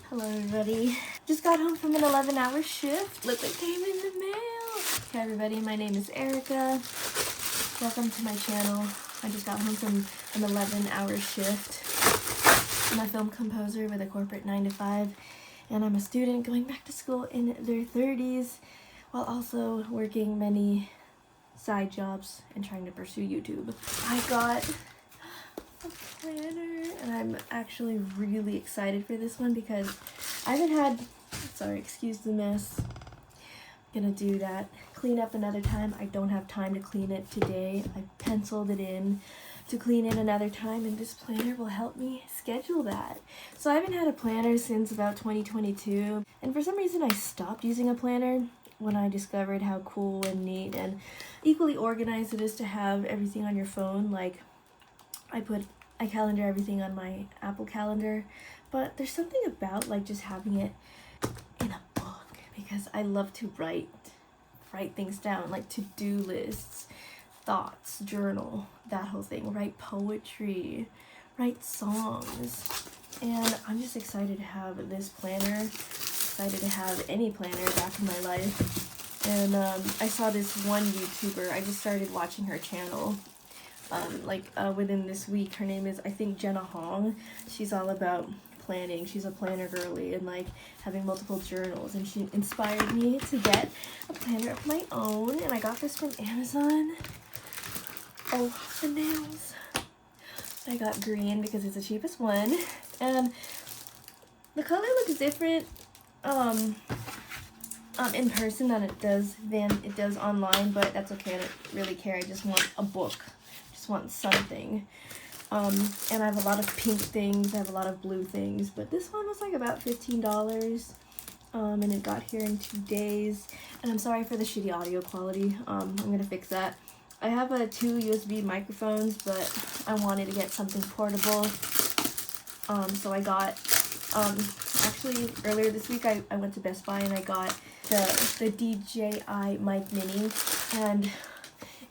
Hello everybody. Just got home from an 11-hour shift. Look what came in the mail. Hey everybody, my name is Erica. Welcome to my channel. I just got home from an 11-hour shift. I'm a film composer with a corporate 9-to-5, and I'm a student going back to school in their 30s while also working many side jobs and trying to pursue YouTube. I got a planner and I'm actually really excited for this one because I haven't had, sorry, excuse the mess. I'm gonna do that. Clean up another time. I don't have time to clean it today. I penciled it in to clean it another time, and this planner will help me schedule that. So I haven't had a planner since about 2022, and for some reason I stopped using a planner when I discovered how cool and neat and equally organized it is to have everything on your phone. Like, I calendar everything on my Apple Calendar, but there's something about like just having it in a book, because I love to write things down, like to-do lists, thoughts, journal, that whole thing, write poetry, write songs. And I'm just excited to have this planner, excited to have any planner back in my life. And I saw this one YouTuber, I just started watching her channel within this week. Her name is, I think, Jenna Hong. She's all about planning. She's a planner girly and like having multiple journals, and she inspired me to get a planner of my own, and I got this from Amazon. Oh, the nails. I got green because it's the cheapest one, and the color looks different in person than it does online, but that's okay. I don't really care. I just want a book. Want something. And I have a lot of pink things, I have a lot of blue things, but this one was like about $15, and it got here in 2 days. And I'm sorry for the shitty audio quality. I'm gonna fix that. I have 2 USB microphones, but I wanted to get something portable, so I got actually earlier this week I went to Best Buy and I got the DJI Mic Mini, and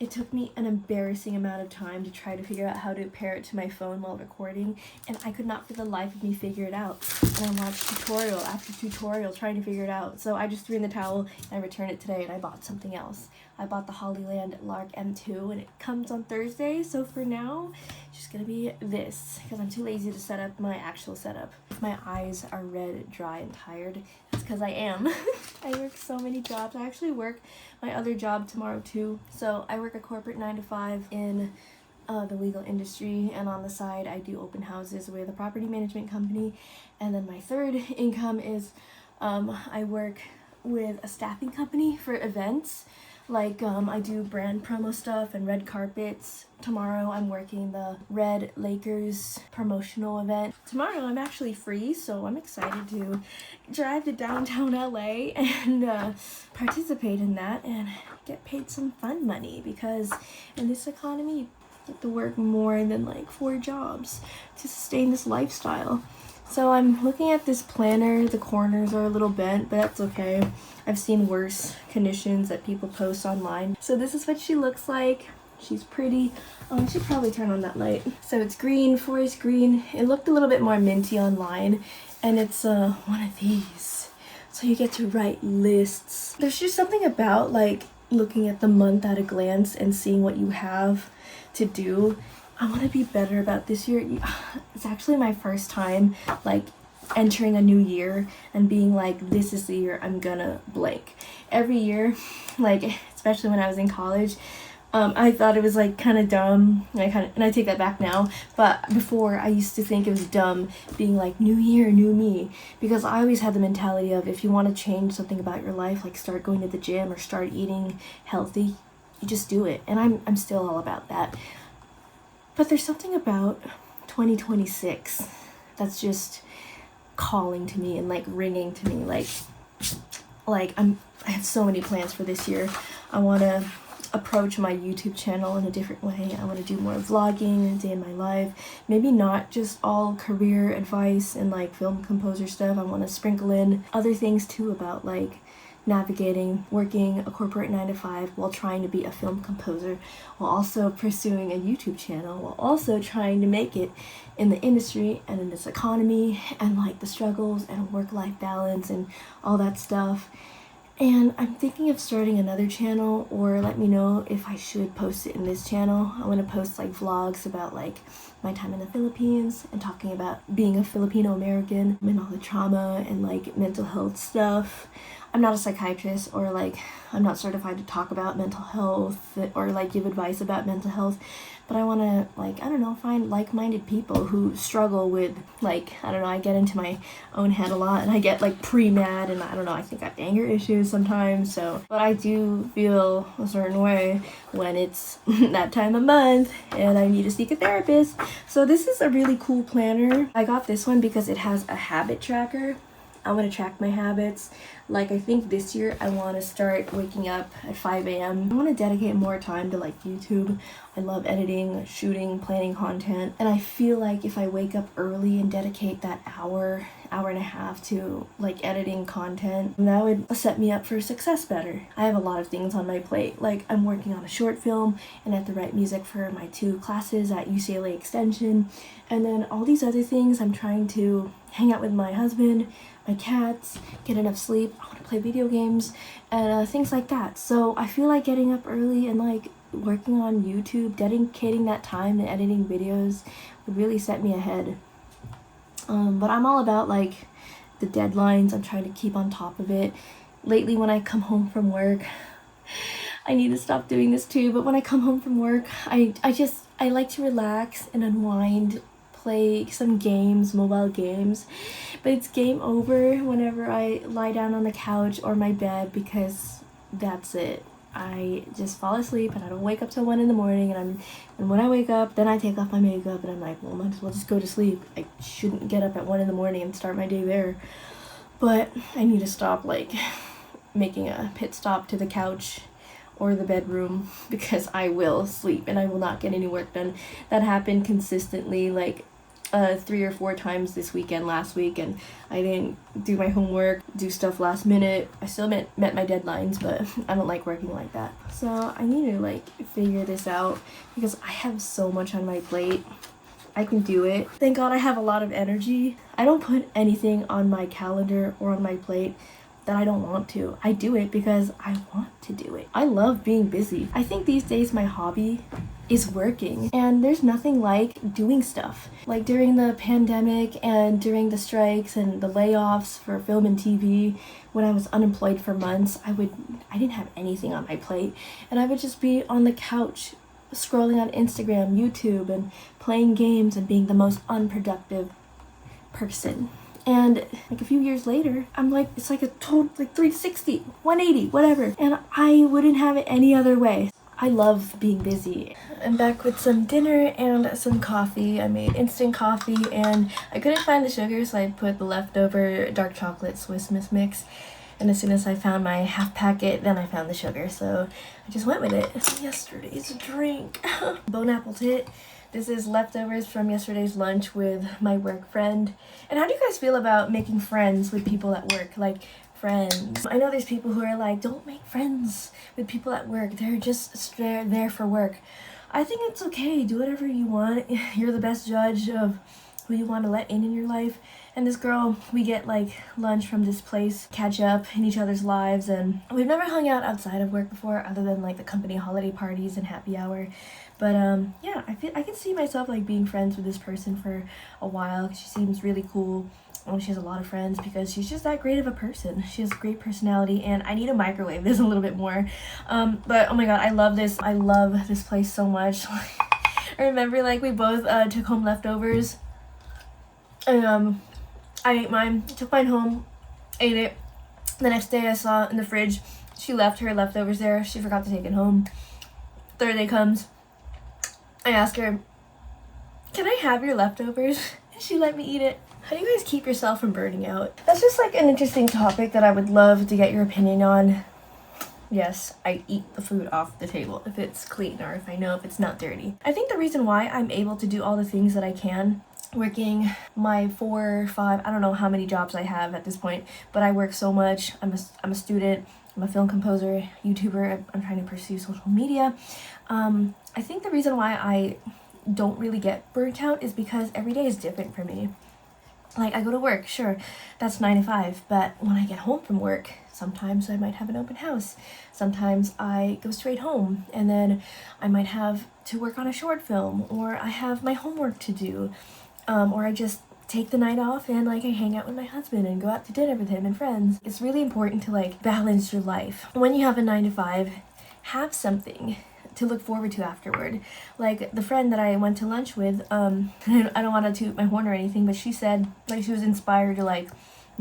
it took me an embarrassing amount of time to try to figure out how to pair it to my phone while recording, and I could not for the life of me figure it out. And I watched tutorial after tutorial trying to figure it out. So I just threw in the towel and I returned it today, and I bought something else. I bought the Hollyland Lark M2, and it comes on Thursday, so for now it's just gonna be this, because I'm too lazy to set up my actual setup. If my eyes are red, dry, and tired, that's because I am. I work so many jobs. I actually work my other job tomorrow too. So I work a corporate 9-to-5 in the legal industry, and on the side I do open houses with a property management company. And then my third income is I work with a staffing company for events. Like I do brand promo stuff and red carpets. Tomorrow I'm working the Red Lakers promotional event. Tomorrow I'm actually free, so I'm excited to drive to downtown LA and participate in that and get paid some fun money, because in this economy you have to work more than like 4 jobs to sustain this lifestyle. So I'm looking at this planner. The corners are a little bent, but that's okay. I've seen worse conditions that people post online. So this is what she looks like. She's pretty. I should probably turn on that light. So it's green, forest green. It looked a little bit more minty online, and it's one of these. So you get to write lists. There's just something about like looking at the month at a glance and seeing what you have to do. I want to be better about this year. It's actually my first time like entering a new year and being like, this is the year I'm gonna blank. Every year, like especially when I was in college, I thought it was like kind of dumb. And I take that back now, but before I used to think it was dumb being like new year, new me, because I always had the mentality of if you want to change something about your life, like start going to the gym or start eating healthy, you just do it. And I'm still all about that. But there's something about 2026 that's just calling to me and like ringing to me, like I have so many plans for this year. I want to approach my YouTube channel in a different way. I want to do more vlogging, day in my life, maybe not just all career advice and like film composer stuff. I want to sprinkle in other things too, about like navigating working a corporate 9 to 5 while trying to be a film composer, while also pursuing a YouTube channel, while also trying to make it in the industry and in this economy, and like the struggles and work-life balance and all that stuff. And I'm thinking of starting another channel, or let me know if I should post it in this channel. I want to post like vlogs about like my time in the Philippines and talking about being a Filipino American and all the trauma and like mental health stuff. I'm not a psychiatrist, or like I'm not certified to talk about mental health or like give advice about mental health, but I want to, like, I don't know, find like-minded people who struggle with, like, I don't know, I get into my own head a lot and I get like pre-mad, and I don't know, I think I have anger issues sometimes, so, but I do feel a certain way when it's that time of month and I need to seek a therapist. So this is a really cool planner. I got this one because it has a habit tracker. I want to track my habits. Like, I think this year I want to start waking up at 5 a.m. I want to dedicate more time to like YouTube. I love editing, shooting, planning content, and I feel like if I wake up early and dedicate that hour and a half to like editing content, that would set me up for success better. I have a lot of things on my plate. Like, I'm working on a short film and I have to write music for my 2 classes at UCLA Extension, and then all these other things. I'm trying to hang out with my husband, my cats, get enough sleep. I want to play video games and things like that. So I feel like getting up early and like working on YouTube, dedicating that time to editing videos would really set me ahead. But I'm all about like the deadlines. I'm trying to keep on top of it. Lately, when I come home from work, I need to stop doing this too, but when I come home from work, I like to relax and unwind, play some games, mobile games, but it's game over whenever I lie down on the couch or my bed, because that's it. I just fall asleep and I don't wake up till 1 in the morning, and when I wake up, then I take off my makeup and I'm like, well, might as well just go to sleep. I shouldn't get up at 1 in the morning and start my day there. But I need to stop like making a pit stop to the couch or the bedroom, because I will sleep and I will not get any work done. That happened consistently like 3 or 4 times this weekend, last week, and I didn't do my homework, do stuff last minute. I still met my deadlines, but I don't like working like that. So I need to like figure this out, because I have so much on my plate. I can do it. Thank God I have a lot of energy. I don't put anything on my calendar or on my plate that I don't want to. I do it because I want to do it. I love being busy. I think these days my hobby is working, and there's nothing like doing stuff. Like during the pandemic and during the strikes and the layoffs for film and TV, when I was unemployed for months, I didn't have anything on my plate, and I would just be on the couch scrolling on Instagram, YouTube, and playing games and being the most unproductive person. And like a few years later, I'm like, it's like a total like 360, 180, whatever. And I wouldn't have it any other way. I love being busy. I'm back with some dinner and some coffee. I made instant coffee and I couldn't find the sugar, so I put the leftover dark chocolate Swiss Miss mix. And as soon as I found my half packet, then I found the sugar. So I just went with it. It's yesterday's drink. Bon appetit. This is leftovers from yesterday's lunch with my work friend. And how do you guys feel about making friends with people at work? Like, friends. I know there's people who are like, don't make friends with people at work. They're just there for work. I think it's okay. Do whatever you want. You're the best judge of who you want to let in your life. And this girl, we get like lunch from this place, catch up in each other's lives, and we've never hung out outside of work before, other than like the company holiday parties and happy hour. But yeah, I can see myself like being friends with this person for a while. She seems really cool. She has a lot of friends because she's just that great of a person. She has a great personality, and I need to microwave this a little bit more. But oh my god, I love this. I love this place so much. I remember like we both took home leftovers, and I ate mine, took mine home, ate it. The next day I saw in the fridge, she left her leftovers there. She forgot to take it home. Third day comes, I ask her, can I have your leftovers? And she let me eat it. How do you guys keep yourself from burning out? That's just like an interesting topic that I would love to get your opinion on. Yes, I eat the food off the table if it's clean or if I know if it's not dirty. I think the reason why I'm able to do all the things that I can, working my 4 or 5, I don't know how many jobs I have at this point, but I work so much. I'm a student. I'm a film composer, YouTuber. I'm trying to pursue social media. I think the reason why I don't really get burnt out is because every day is different for me. Like, I go to work, sure, that's 9 to 5, but when I get home from work, sometimes I might have an open house. Sometimes I go straight home, and then I might have to work on a short film, or I have my homework to do, or I just take the night off and like I hang out with my husband and go out to dinner with him and friends. It's really important to like balance your life. When you have a 9 to 5, have something to look forward to afterward. Like the friend that I went to lunch with, I don't want to toot my horn or anything, but she said like she was inspired to like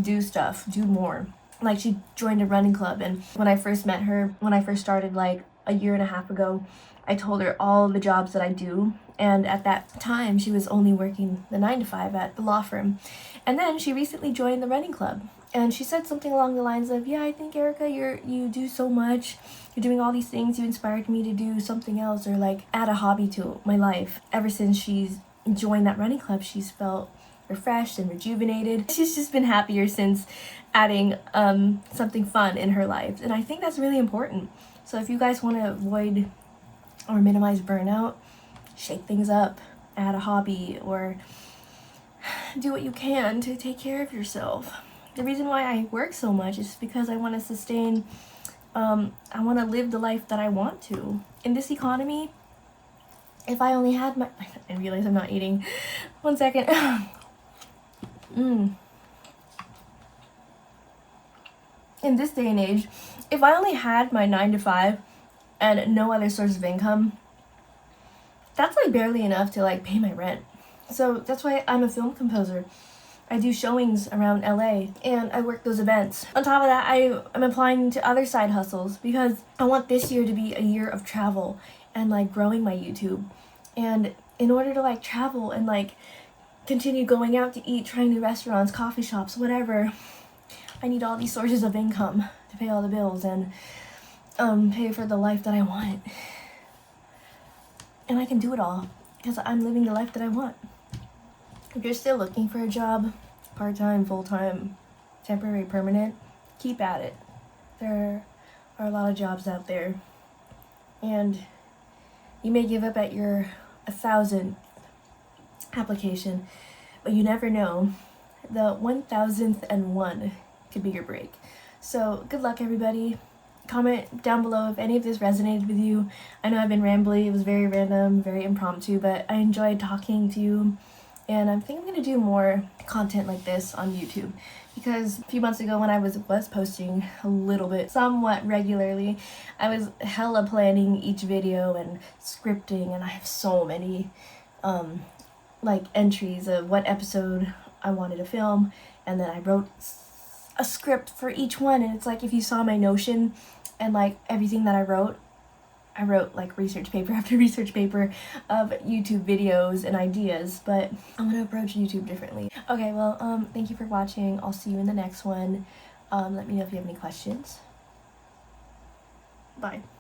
do stuff, do more. Like she joined a running club, and when I first met her, when I first started like a year and a half ago, I told her all the jobs that I do, and at that time she was only working the 9 to 5 at the law firm. And then she recently joined the running club, and she said something along the lines of, yeah, I think Erica, you do so much, you're doing all these things, you inspired me to do something else, or like add a hobby to my life. Ever since she's joined that running club, she's felt refreshed and rejuvenated. She's just been happier since adding something fun in her life, and I think that's really important. So if you guys want to avoid or minimize burnout, shake things up, add a hobby, or do what you can to take care of yourself. The reason why I work so much is because I want to sustain, I want to live the life that I want to. In this economy, if I only had my, I realize I'm not eating. 1 second. In this day and age, if I only had my 9 to 5 and no other source of income, that's like barely enough to like pay my rent. So that's why I'm a film composer. I do showings around LA and I work those events. On top of that, I'm applying to other side hustles because I want this year to be a year of travel and like growing my YouTube. And in order to like travel and like continue going out to eat, trying new restaurants, coffee shops, whatever, I need all these sources of income to pay all the bills and pay for the life that I want. And I can do it all because I'm living the life that I want. If you're still looking for a job, part-time, full-time, temporary, permanent, keep at it. There are a lot of jobs out there. And you may give up at your 1,000th application, but you never know. The 1,000th could be your break. So good luck, everybody. Comment down below if any of this resonated with you. I know I've been rambly, it was very random, very impromptu, but I enjoyed talking to you. And I think I'm going to do more content like this on YouTube, because a few months ago when I was posting a little bit, somewhat regularly, I was hella planning each video and scripting, and I have so many like entries of what episode I wanted to film, and then I wrote a script for each one, and it's like if you saw my Notion and like everything that I wrote like research paper after research paper of YouTube videos and ideas, but I'm gonna approach YouTube differently. Okay, well, thank you for watching. I'll see you in the next one. Let me know if you have any questions. Bye.